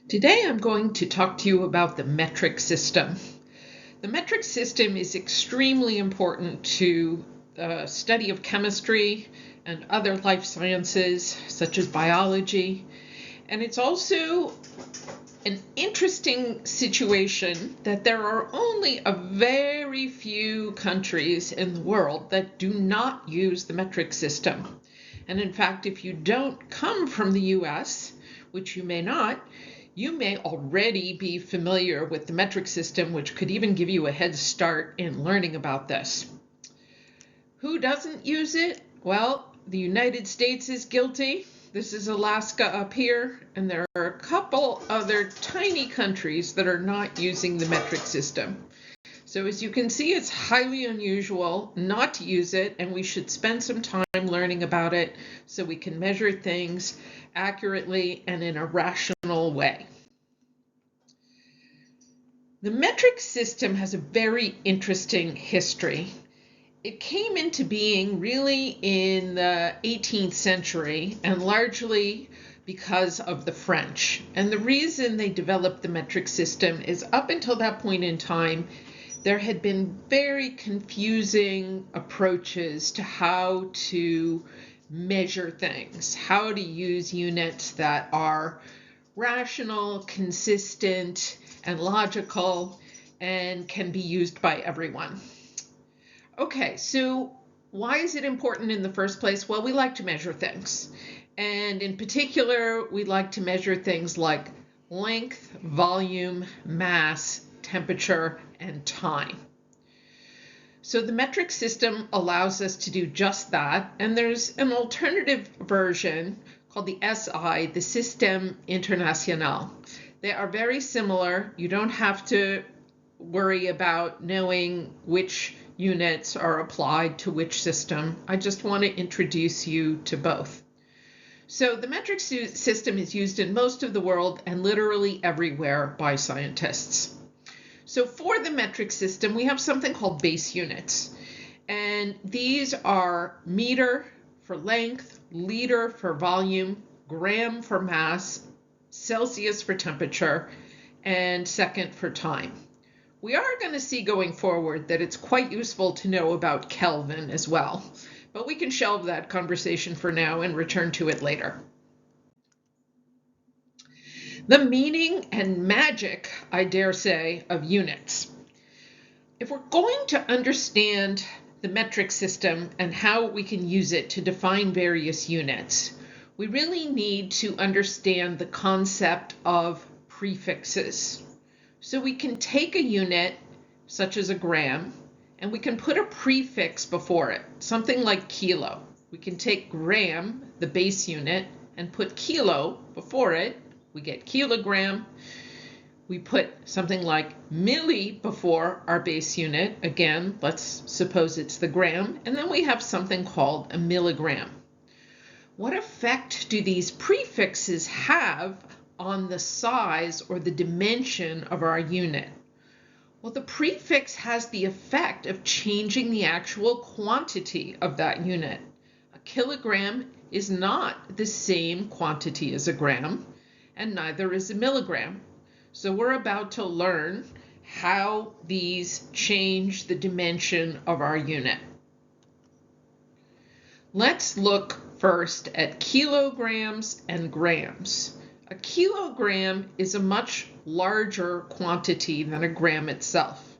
Today I'm going to talk to you about the metric system. The metric system is extremely important to the study of chemistry and other life sciences such as biology. And it's also an interesting situation that there are only a very few countries in the world that do not use the metric system. And in fact, if you don't come from the US, which you may not, you may already be familiar with the metric system, which could even give you a head start in learning about this. Who doesn't use it? Well, the United States is guilty. This is Alaska up here, and there are a couple other tiny countries that are not using the metric system. So as you can see, it's highly unusual not to use it, and we should spend some time learning about it so we can measure things accurately and in a rational way. The metric system has a very interesting history. It came into being really in the 18th century and largely because of the French. And the reason they developed the metric system is up until that point in time, there had been very confusing approaches to how to measure things, how to use units that are rational, consistent, and logical, and can be used by everyone. Okay, so why is it important in the first place? Well, we like to measure things. And in particular, we like to measure things like length, volume, mass, temperature, and time. So the metric system allows us to do just that. And there's an alternative version called the SI, the Système International. They are very similar. You don't have to worry about knowing which units are applied to which system. I just want to introduce you to both. So the metric system is used in most of the world and literally everywhere by scientists. So for the metric system, we have something called base units. And these are meter for length, liter for volume, gram for mass, Celsius for temperature, and second for time. We are going to see going forward that it's quite useful to know about Kelvin as well, but we can shelve that conversation for now and return to it later. The meaning and magic, I dare say, of units. If we're going to understand the metric system and how we can use it to define various units, we really need to understand the concept of prefixes. So we can take a unit, such as a gram, and we can put a prefix before it, something like kilo. We can take gram, the base unit, and put kilo before it. We get kilogram. We put something like milli before our base unit. Again, let's suppose it's the gram. And then we have something called a milligram. What effect do these prefixes have on the size or the dimension of our unit? Well, the prefix has the effect of changing the actual quantity of that unit. A kilogram is not the same quantity as a gram, and neither is a milligram. So we're about to learn how these change the dimension of our unit. Let's look first at kilograms and grams. A kilogram is a much larger quantity than a gram itself.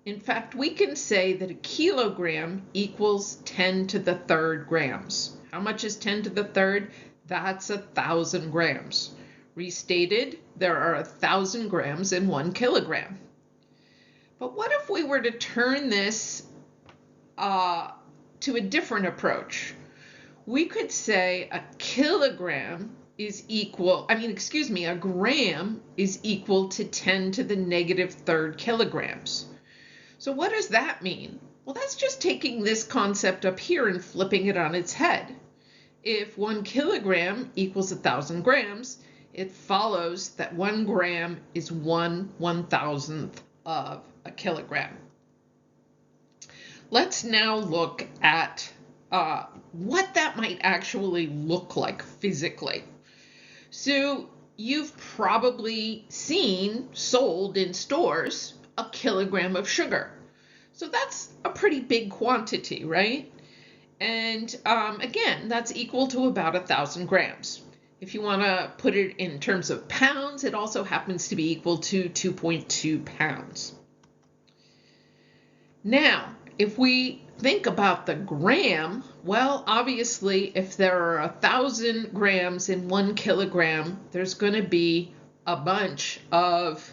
In fact, we can say that a kilogram equals 10 to the third grams. How much is 10 to the third? That's 1,000 grams. Restated, there are 1,000 grams in 1 kilogram. But what if we were to turn this to a different approach? We could say a gram is equal to 10 to the negative third kilograms. So what does that mean? Well, that's just taking this concept up here and flipping it on its head. If 1 kilogram equals 1,000 grams, it follows that 1 gram is 1/1000th of a kilogram. Let's now look at what that might actually look like physically. So you've probably seen sold in stores a kilogram of sugar. So that's a pretty big quantity, right? And again, that's equal to about 1,000 grams. If you want to put it in terms of pounds, it also happens to be equal to 2.2 pounds. Now, if we think about the gram, well, obviously, if there are 1,000 grams in 1 kilogram, there's going to be a bunch of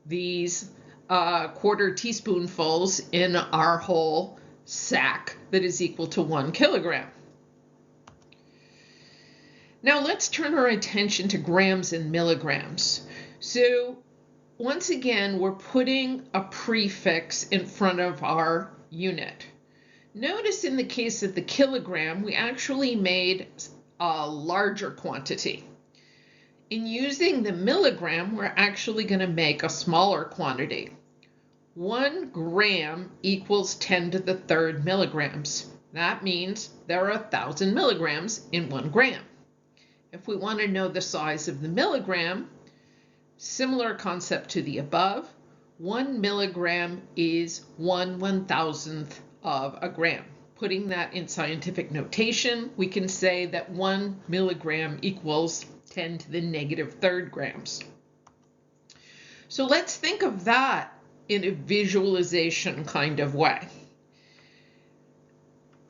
these quarter teaspoonfuls in our whole sack that is equal to 1 kilogram. Now let's turn our attention to grams and milligrams. So once again, we're putting a prefix in front of our unit. Notice in the case of the kilogram, we actually made a larger quantity. In using the milligram, we're actually going to make a smaller quantity. 1 gram equals 10 to the third milligrams. That means there are 1,000 milligrams in 1 gram. If we want to know the size of the milligram, similar concept to the above, 1 milligram is 1/1000th of a gram. Putting that in scientific notation, we can say that 1 milligram equals 10 to the negative third grams. So let's think of that in a visualization kind of way.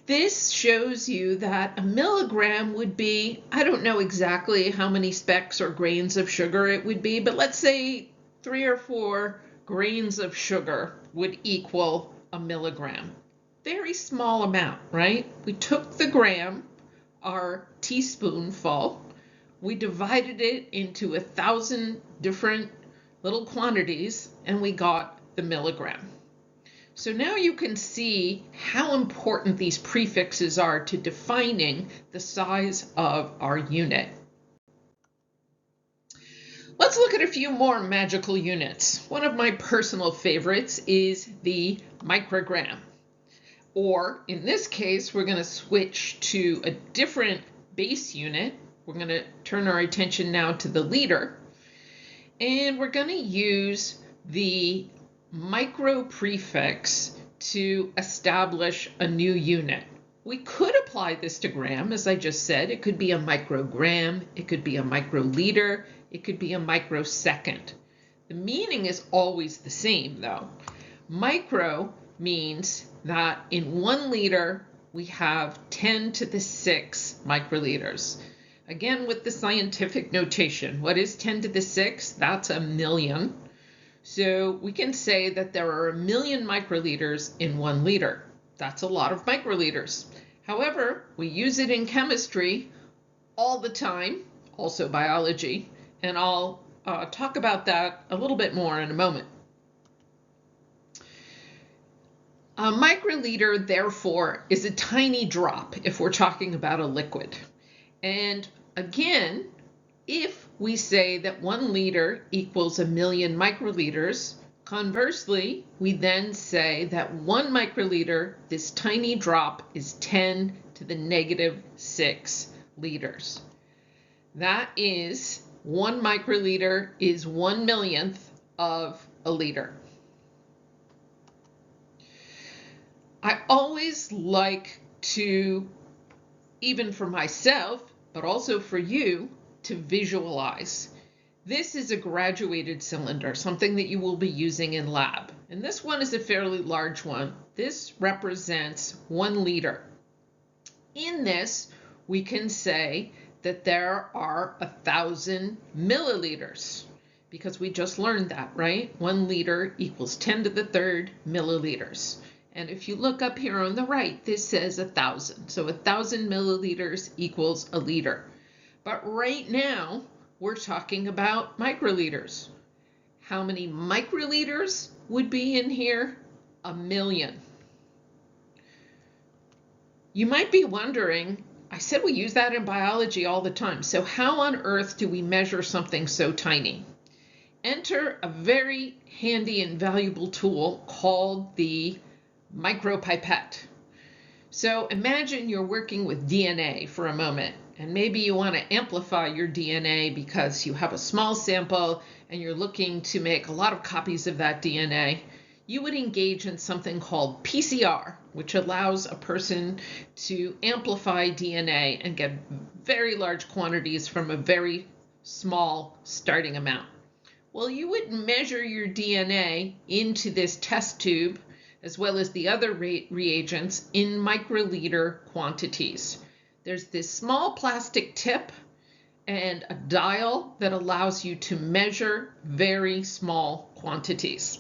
This shows you that a milligram would be, I don't know exactly how many specks or grains of sugar it would be, but let's say 3 or 4 grains of sugar would equal a milligram. Very small amount, right? We took the gram, our teaspoonful, we divided it into 1,000 different little quantities, and we got the milligram. So now you can see how important these prefixes are to defining the size of our unit. Let's look at a few more magical units. One of my personal favorites is the microgram. Or in this case, we're going to switch to a different base unit. We're going to turn our attention now to the liter. And we're going to use the micro prefix to establish a new unit. We could apply this to gram, as I just said. It could be a microgram, it could be a microliter, it could be a microsecond. The meaning is always the same, though. Micro means that in 1 liter, we have 10 to the 6 microliters. Again, with the scientific notation, what is 10 to the 6? That's a million. So we can say that there are 1,000,000 microliters in 1 liter. That's a lot of microliters. However, we use it in chemistry all the time, also biology, and I'll talk about that a little bit more in a moment. A microliter, therefore, is a tiny drop if we're talking about a liquid. And again, if we say that 1 liter equals 1,000,000 microliters, conversely, we then say that 1 microliter, this tiny drop, is 10 to the negative 6 liters. That is, 1 microliter is 1/1,000,000th of a liter. I always like to, even for myself, but also for you, to visualize. This is a graduated cylinder, something that you will be using in lab. And this one is a fairly large one. This represents 1 liter. In this, we can say that there are 1,000 milliliters, because we just learned that, right? 1 liter equals 10 to the third milliliters. And if you look up here on the right, this says 1,000. So 1,000 milliliters equals a liter. But right now, we're talking about microliters. How many microliters would be in here? 1,000,000. You might be wondering, I said we use that in biology all the time. So how on earth do we measure something so tiny? Enter a very handy and valuable tool called the micropipette. So imagine you're working with DNA for a moment. and maybe you want to amplify your DNA because you have a small sample and you're looking to make a lot of copies of that DNA, you would engage in something called PCR, which allows a person to amplify DNA and get very large quantities from a very small starting amount. Well, you would measure your DNA into this test tube, as well as the other reagents, in microliter quantities. There's this small plastic tip and a dial that allows you to measure very small quantities.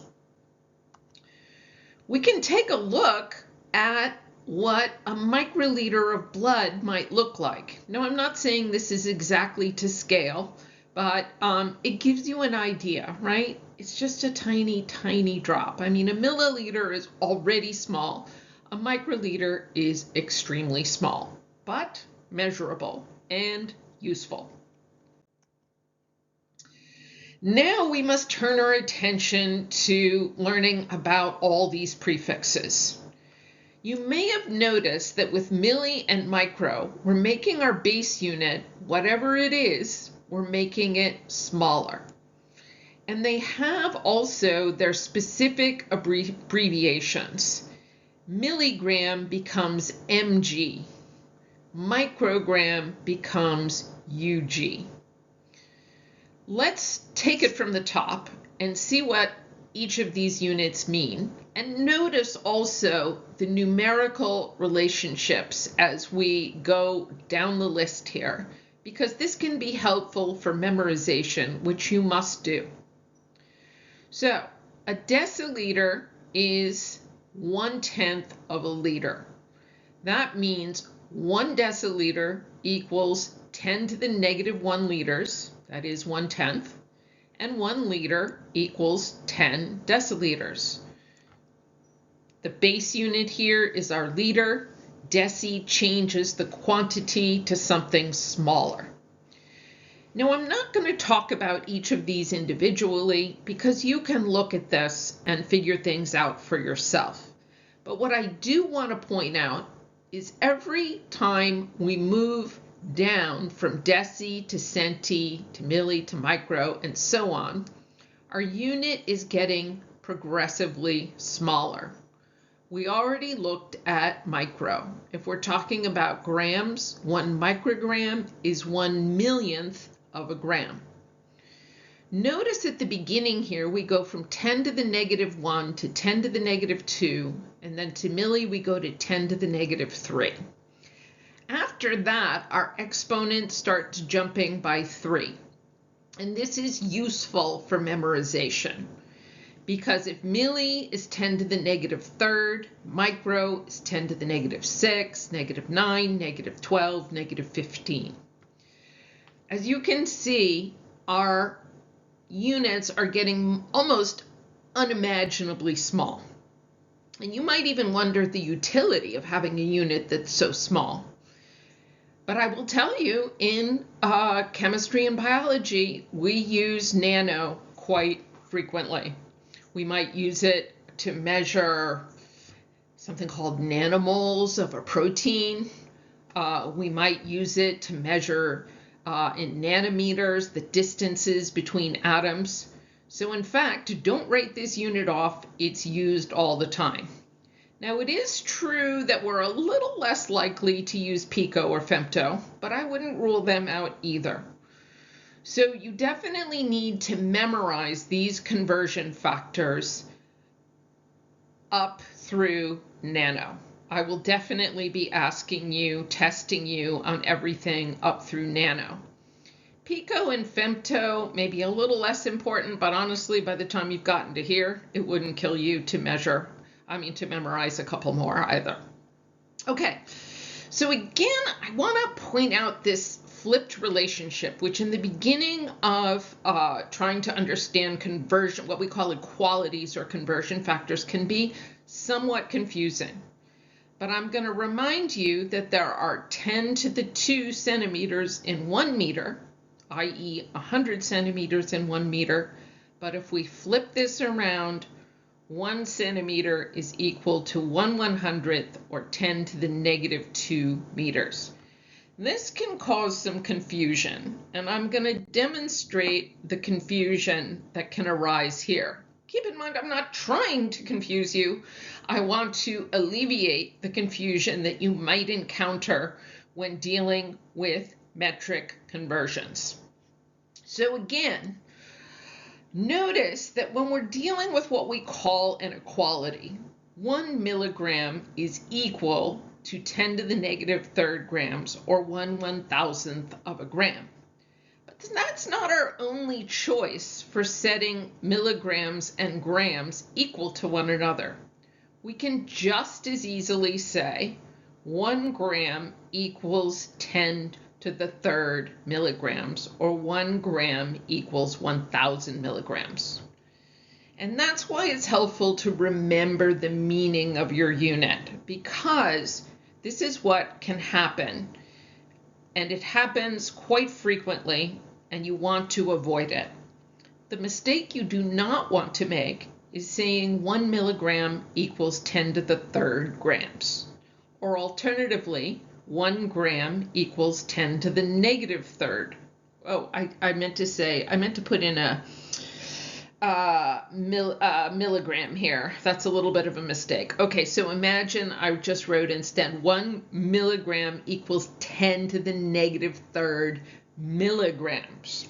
We can take a look at what a microliter of blood might look like. Now, I'm not saying this is exactly to scale, but it gives you an idea, right? It's just a tiny, tiny drop. I mean, a milliliter is already small. A microliter is extremely small, but measurable and useful. Now we must turn our attention to learning about all these prefixes. You may have noticed that with milli and micro, we're making our base unit, whatever it is, we're making it smaller. And they have also their specific abbreviations. Milligram becomes mg. Microgram becomes UG. Let's take it from the top and see what each of these units mean. And notice also the numerical relationships as we go down the list here, because this can be helpful for memorization, which you must do. So, a deciliter is 1/10 of a liter. That means 1 deciliter equals 10 to the negative 1 liters, that is 1/10, and 1 liter equals 10 deciliters. The base unit here is our liter. Deci changes the quantity to something smaller. Now, I'm not going to talk about each of these individually because you can look at this and figure things out for yourself. But what I do want to point out is every time we move down from deci to centi to milli to micro and so on, our unit is getting progressively smaller. We already looked at micro. If we're talking about grams, 1 microgram is 1 millionth of a gram. Notice at the beginning here, we go from 10 to the negative 1 to 10 to the negative 2, and then to milli, we go to 10 to the negative 3. After that, our exponent starts jumping by 3. And this is useful for memorization, because if milli is 10 to the negative 3rd, micro is 10 to the negative 6, negative 9, negative 12, negative 15. As you can see, our units are getting almost unimaginably small. And you might even wonder the utility of having a unit that's so small. But I will tell you, in chemistry and biology, we use nano quite frequently. We might use it to measure something called nanomoles of a protein. We might use it to measure in nanometers the distances between atoms. So in fact, don't write this unit off. It's used all the time. Now, it is true that we're a little less likely to use pico or femto, but I wouldn't rule them out either. So you definitely need to memorize these conversion factors up through nano. I will definitely be asking you, testing you on everything up through nano. Pico and femto may be a little less important, but honestly, by the time you've gotten to here, it wouldn't kill you to memorize a couple more either. Okay, so again, I want to point out this flipped relationship, which in the beginning of trying to understand conversion, what we call equalities or conversion factors, can be somewhat confusing. But I'm going to remind you that there are 10 to the 2 centimeters in 1 meter, i.e. 100 centimeters in 1 meter. But if we flip this around, 1 centimeter is equal to 1/100th or 10 to the negative 2 meters. This can cause some confusion, and I'm going to demonstrate the confusion that can arise here. Keep in mind, I'm not trying to confuse you. I want to alleviate the confusion that you might encounter when dealing with metric conversions. So again, notice that when we're dealing with what we call an equality, 1 milligram is equal to 10 to the negative third grams, or 1/1000th of a gram. But that's not our only choice for setting milligrams and grams equal to one another. We can just as easily say 1 gram equals 10 to the third milligrams, or 1 gram equals 1000 milligrams. And that's why it's helpful to remember the meaning of your unit, because this is what can happen, and it happens quite frequently, and you want to avoid it. The mistake you do not want to make is saying 1 milligram equals 10 to the third grams, or alternatively, 1 gram equals 10 to the negative third. Oh, I meant to put in a milligram here. That's a little bit of a mistake. Okay, so imagine I just wrote instead 1 milligram equals 10 to the negative third milligrams.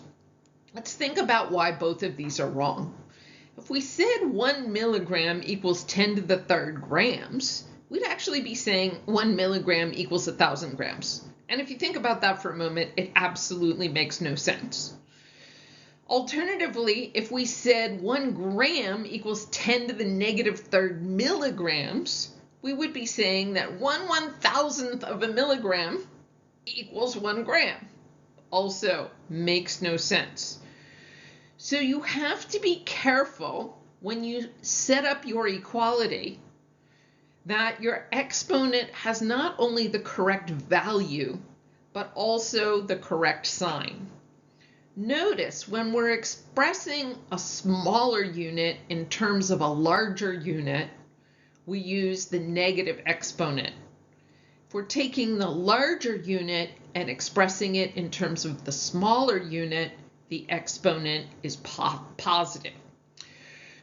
Let's think about why both of these are wrong. If we said 1 milligram equals 10 to the third grams, we'd actually be saying 1 milligram equals 1000 grams. And if you think about that for a moment, it absolutely makes no sense. Alternatively, if we said 1 gram equals 10 to the negative third milligrams, we would be saying that 1/1000th of a milligram equals 1 gram. Also makes no sense. So you have to be careful when you set up your equality that your exponent has not only the correct value, but also the correct sign. Notice when we're expressing a smaller unit in terms of a larger unit, we use the negative exponent. If we're taking the larger unit and expressing it in terms of the smaller unit, the exponent is positive.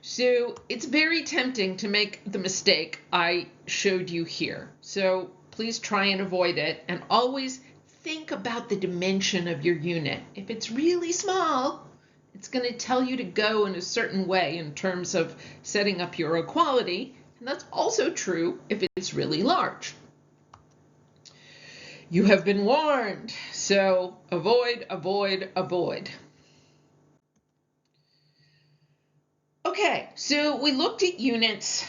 So it's very tempting to make the mistake I showed you here. So please try and avoid it, and always think about the dimension of your unit. If it's really small, it's going to tell you to go in a certain way in terms of setting up your equality, and that's also true if it's really large. You have been warned, so avoid, avoid, avoid. Okay, so we looked at units,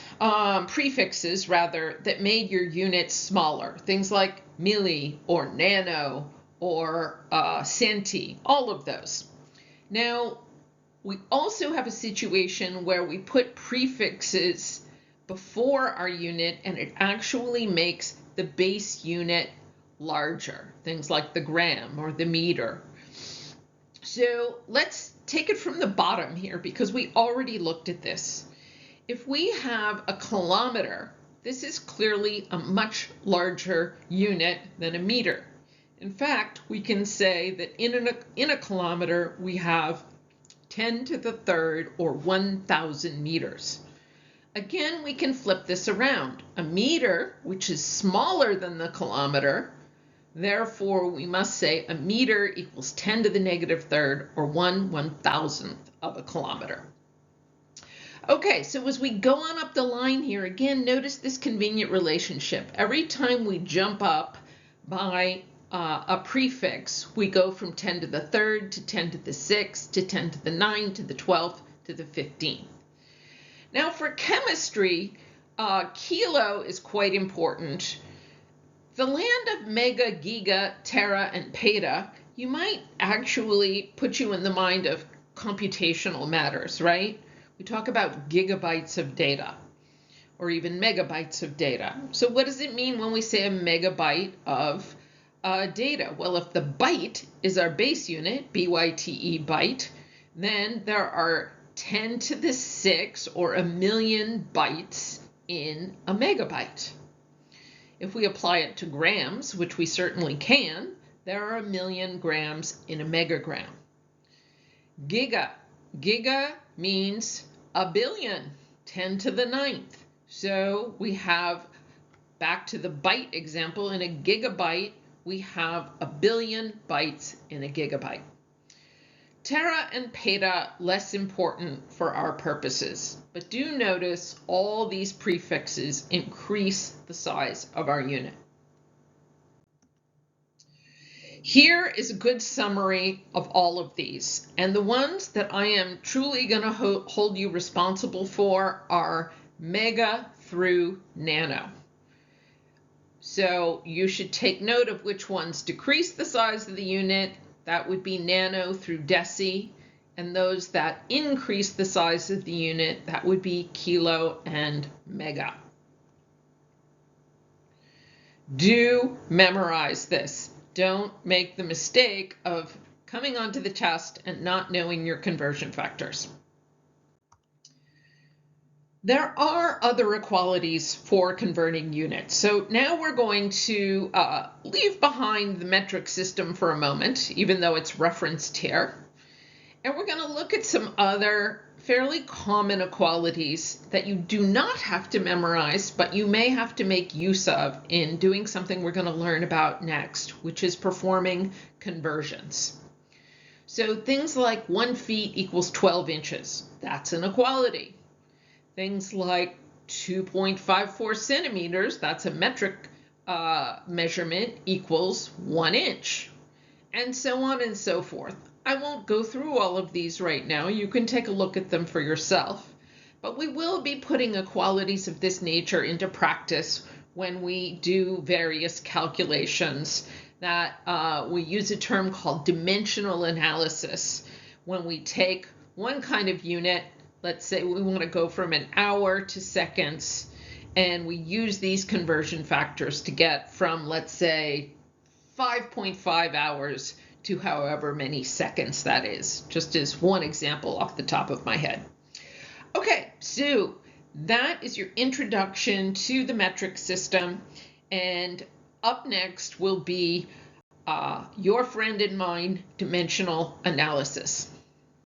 prefixes rather, that made your units smaller. Things like milli or nano or centi, all of those. Now, we also have a situation where we put prefixes before our unit and it actually makes the base unit larger. Things like the gram or the meter. So let's take it from the bottom here because we already looked at this. If we have a kilometer, this is clearly a much larger unit than a meter. In fact, we can say that in a kilometer we have 10 to the third or 1,000 meters. Again, we can flip this around. A meter, which is smaller than the kilometer, therefore, we must say a meter equals 10 to the negative third, or 1/1000th of a kilometer. Okay, so as we go on up the line here, again, notice this convenient relationship. Every time we jump up by a prefix, we go from 10 to the third to 10 to the sixth to 10 to the 9 to the 12th to the 15th. Now for chemistry, kilo is quite important. The land of mega, giga, tera, and peta, you might actually put you in the mind of computational matters, right? We talk about gigabytes of data or even megabytes of data. So what does it mean when we say a megabyte of data? Well, if the byte is our base unit, B-Y-T-E, byte, then there are 10 to the 6 or a million bytes in a megabyte. If we apply it to grams, which we certainly can, There are 1,000,000 grams in a megagram. Giga. Giga means a billion, 10 to the ninth. So we have, back to the byte example, in a gigabyte, we have 1,000,000,000 bytes in a gigabyte. Tera and peta, less important for our purposes, but do notice all these prefixes increase the size of our unit. Here is a good summary of all of these, and the ones that I am truly going to hold you responsible for are mega through nano. So you should take note of which ones decrease the size of the unit. That would be nano through deci, and those that increase the size of the unit, that would be kilo and mega. Do memorize this. Don't make the mistake of coming onto the test and not knowing your conversion factors. There are other equalities for converting units. So now we're going to leave behind the metric system for a moment, even though it's referenced here. And we're going to look at some other fairly common equalities that you do not have to memorize, but you may have to make use of in doing something we're going to learn about next, which is performing conversions. So things like 1 feet equals 12 inches. That's an equality. Things like 2.54 centimeters, that's a metric measurement, equals 1 inch, and so on and so forth. I won't go through all of these right now. You can take a look at them for yourself. But we will be putting equalities of this nature into practice when we do various calculations that we use a term called dimensional analysis. When we take one kind of unit, let's say we want to go from an hour to seconds, and we use these conversion factors to get from, let's say, 5.5 hours to however many seconds that is, just as one example off the top of my head. Okay, so that is your introduction to the metric system, and up next will be your friend and mine, dimensional analysis.